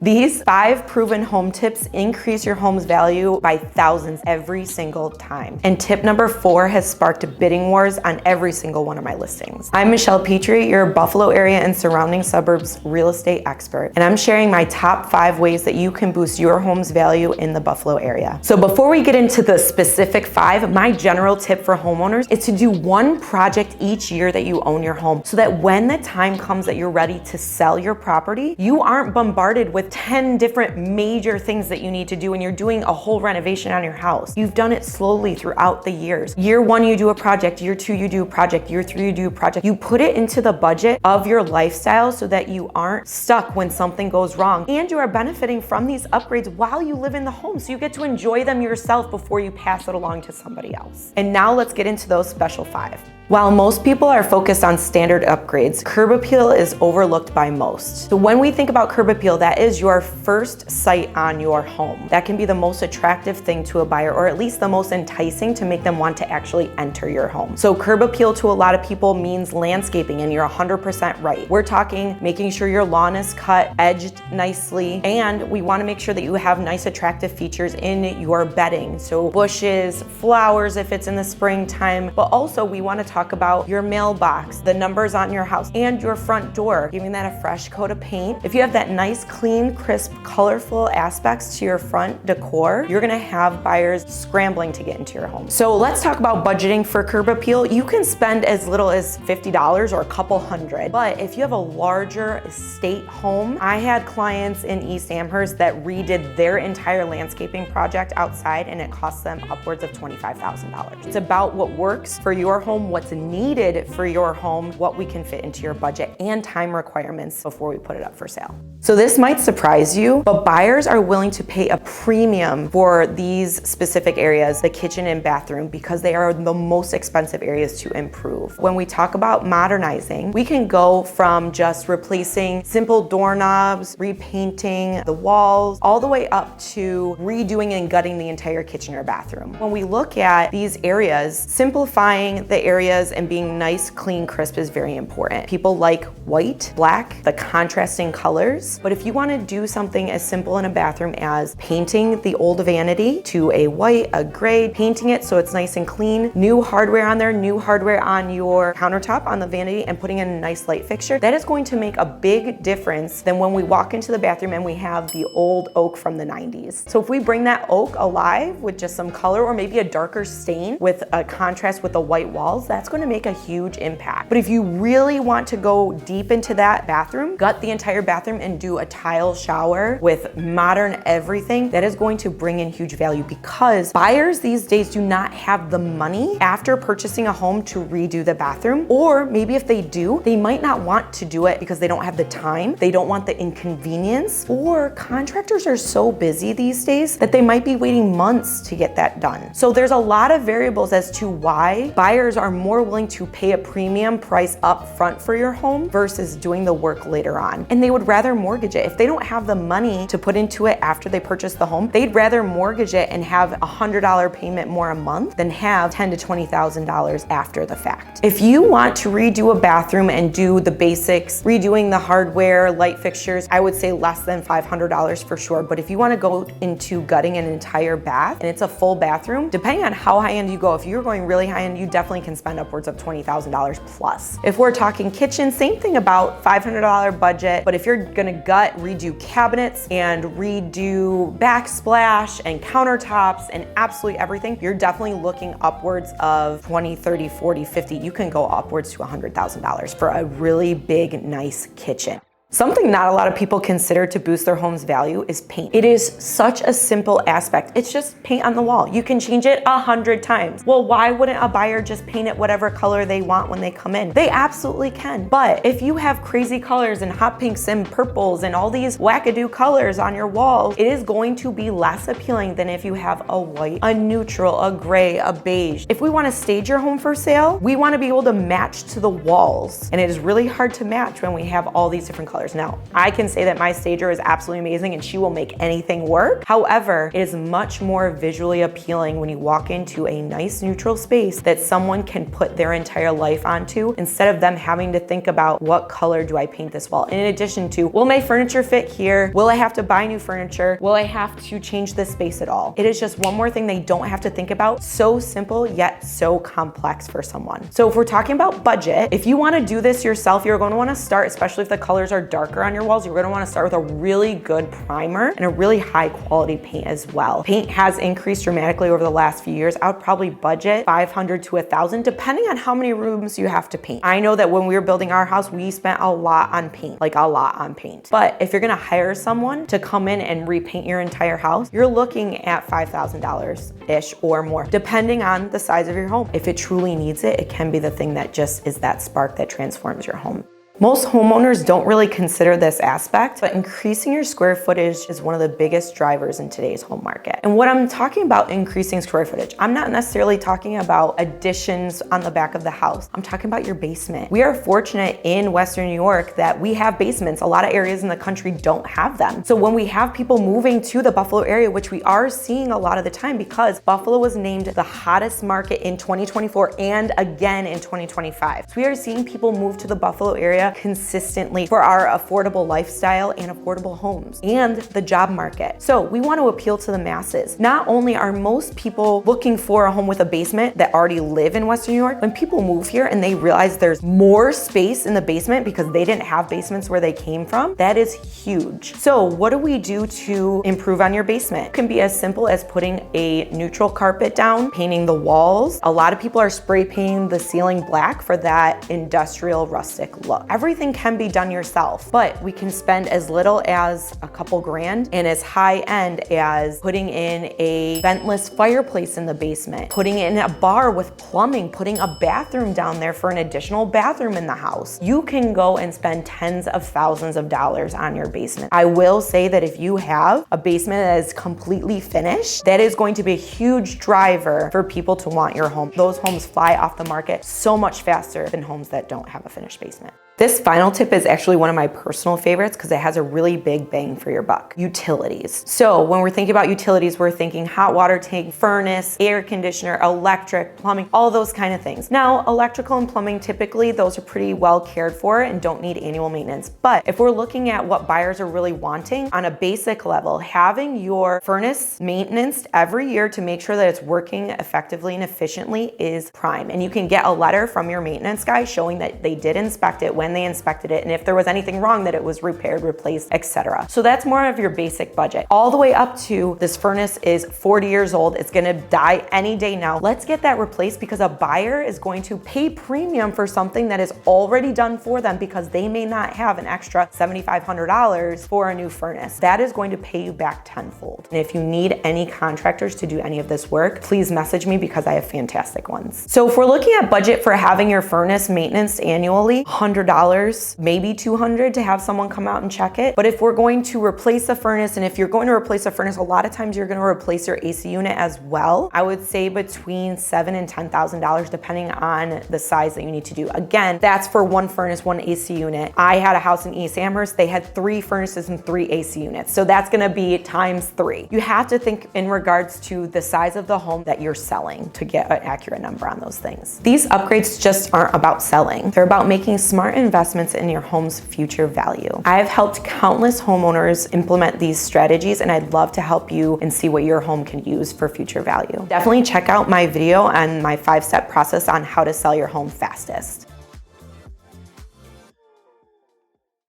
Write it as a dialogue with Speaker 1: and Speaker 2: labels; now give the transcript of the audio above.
Speaker 1: These 5 proven home tips increase your home's value by thousands every single time. And tip number 4 has sparked bidding wars on every single one of my listings. I'm Michelle Petrie, your Buffalo area and surrounding suburbs real estate expert, and I'm sharing my top 5 ways that you can boost your home's value in the Buffalo area. So before we get into the specific 5, my general tip for homeowners is to do one project each year that you own your home, so that when the time comes that you're ready to sell your property, you aren't bombarded with 10 different major things that you need to do and you're doing a whole renovation on your house. You've done it slowly throughout the years. Year 1, you do a project. Year 2, you do a project. Year 3, you do a project. You put it into the budget of your lifestyle so that you aren't stuck when something goes wrong. And you are benefiting from these upgrades while you live in the home. So you get to enjoy them yourself before you pass it along to somebody else. And now let's get into those special 5. While most people are focused on standard upgrades, curb appeal is overlooked by most. So when we think about curb appeal, that is your first sight on your home. That can be the most attractive thing to a buyer, or at least the most enticing to make them want to actually enter your home. So curb appeal to a lot of people means landscaping, and you're 100% right. We're talking making sure your lawn is cut, edged nicely, and we want to make sure that you have nice attractive features in your bedding. So bushes, flowers if it's in the springtime, but also we want to talk about your mailbox, the numbers on your house, and your front door, giving that a fresh coat of paint. If you have that nice, clean, crisp, colorful aspects to your front decor, you're gonna have buyers scrambling to get into your home. So let's talk about budgeting for curb appeal. You can spend as little as $50 or a couple hundred, but if you have a larger estate home, I had clients in East Amherst that redid their entire landscaping project outside, and it cost them upwards of $25,000. It's about what works for your home, what's needed for your home, what we can fit into your budget, and time requirements before we put it up for sale. So this might surprise you, but buyers are willing to pay a premium for these specific areas, the kitchen and bathroom, because they are the most expensive areas to improve. When we talk about modernizing, we can go from just replacing simple doorknobs, repainting the walls, all the way up to redoing and gutting the entire kitchen or bathroom. When we look at these areas, simplifying the areas and being nice, clean, crisp is very important. People like white, black, the contrasting colors. But if you want to do something as simple in a bathroom as painting the old vanity to a white, a gray, painting it so it's nice and clean, new hardware on there, new hardware on your countertop on the vanity, and putting in a nice light fixture, that is going to make a big difference than when we walk into the bathroom and we have the old oak from the 90s. So if we bring that oak alive with just some color, or maybe a darker stain with a contrast with the white walls, that's going to make a huge impact. But if you really want to go deep into that bathroom, gut the entire bathroom and do a tile shower with modern everything, that is going to bring in huge value, because buyers these days do not have the money after purchasing a home to redo the bathroom. Or maybe if they do, they might not want to do it because they don't have the time, they don't want the inconvenience, or contractors are so busy these days that they might be waiting months to get that done. So there's a lot of variables as to why buyers are more willing to pay a premium price up front for your home versus doing the work later on. And they would rather mortgage it. If they don't have the money to put into it after they purchase the home, they'd rather mortgage it and have a $100 payment more a month than have $10,000 to $20,000 after the fact. If you want to redo a bathroom and do the basics, redoing the hardware, light fixtures, I would say less than $500 for sure. But if you want to go into gutting an entire bath and it's a full bathroom, depending on how high end you go, if you're going really high end, you definitely can spend upwards of $20,000 plus. If we're talking kitchen, same thing, about $500 budget. But if you're gonna gut, redo cabinets and redo backsplash and countertops and absolutely everything, you're definitely looking upwards of 20, 30, 40, 50. You can go upwards to $100,000 for a really big, nice kitchen. Something not a lot of people consider to boost their home's value is paint. It is such a simple aspect. It's just paint on the wall. You can change it 100 times. Well, why wouldn't a buyer just paint it whatever color they want when they come in? They absolutely can. But if you have crazy colors and hot pinks and purples and all these wackadoo colors on your walls, it is going to be less appealing than if you have a white, a neutral, a gray, a beige. If we want to stage your home for sale, we want to be able to match to the walls. And it is really hard to match when we have all these different colors. colors. Now, I can say that my stager is absolutely amazing and she will make anything work. However, it is much more visually appealing when you walk into a nice neutral space that someone can put their entire life onto instead of them having to think about what color do I paint this wall. In addition to, will my furniture fit here? Will I have to buy new furniture? Will I have to change this space at all? It is just one more thing they don't have to think about. So simple, yet so complex for someone. So if we're talking about budget, if you wanna do this yourself, you're gonna wanna start, especially if the colors are darker on your walls, you're gonna wanna start with a really good primer and a really high quality paint as well. Paint has increased dramatically over the last few years. I would probably budget $500 to $1,000, depending on how many rooms you have to paint. I know that when we were building our house, we spent a lot on paint, like a lot on paint. But if you're gonna hire someone to come in and repaint your entire house, you're looking at $5,000-ish or more, depending on the size of your home. If it truly needs it, it can be the thing that just is that spark that transforms your home. Most homeowners don't really consider this aspect, but increasing your square footage is one of the biggest drivers in today's home market. And what I'm talking about increasing square footage, I'm not necessarily talking about additions on the back of the house. I'm talking about your basement. We are fortunate in Western New York that we have basements. A lot of areas in the country don't have them. So when we have people moving to the Buffalo area, which we are seeing a lot of the time because Buffalo was named the hottest market in 2024 and again in 2025. So we are seeing people move to the Buffalo area consistently for our affordable lifestyle and affordable homes and the job market. So we want to appeal to the masses. Not only are most people looking for a home with a basement that already live in Western New York, when people move here and they realize there's more space in the basement because they didn't have basements where they came from, that is huge. So what do we do to improve on your basement? It can be as simple as putting a neutral carpet down, painting the walls. A lot of people are spray painting the ceiling black for that industrial rustic look. Everything can be done yourself, but we can spend as little as a couple grand and as high end as putting in a ventless fireplace in the basement, putting in a bar with plumbing, putting a bathroom down there for an additional bathroom in the house. You can go and spend tens of thousands of dollars on your basement. I will say that if you have a basement that is completely finished, that is going to be a huge driver for people to want your home. Those homes fly off the market so much faster than homes that don't have a finished basement. This final tip is actually one of my personal favorites because it has a really big bang for your buck. Utilities. So when we're thinking about utilities, we're thinking hot water tank, furnace, air conditioner, electric, plumbing, all those kind of things. Now, electrical and plumbing, typically those are pretty well cared for and don't need annual maintenance. But if we're looking at what buyers are really wanting on a basic level, having your furnace maintained every year to make sure that it's working effectively and efficiently is prime. And you can get a letter from your maintenance guy showing that they did inspect it when they inspected it, and if there was anything wrong, that it was repaired, replaced, etc. So that's more of your basic budget. All the way up to this furnace is 40 years old. It's gonna die any day now. Let's get that replaced because a buyer is going to pay premium for something that is already done for them because they may not have an extra $7,500 for a new furnace. That is going to pay you back tenfold. And if you need any contractors to do any of this work, please message me because I have fantastic ones. So if we're looking at budget for having your furnace maintenance annually, $100, maybe $200 to have someone come out and check it. But if we're going to replace a furnace, and if you're going to replace a furnace, a lot of times you're going to replace your AC unit as well. I would say between $7,000 and $10,000 depending on the size that you need to do. Again, that's for one furnace, one AC unit. I had a house in East Amherst. They had 3 furnaces and 3 AC units. So that's going to be times 3. You have to think in regards to the size of the home that you're selling to get an accurate number on those things. These upgrades just aren't about selling. They're about making smart investments in your home's future value. I've helped countless homeowners implement these strategies, and I'd love to help you and see what your home can use for future value. Definitely check out my video on my 5-step process on how to sell your home fastest.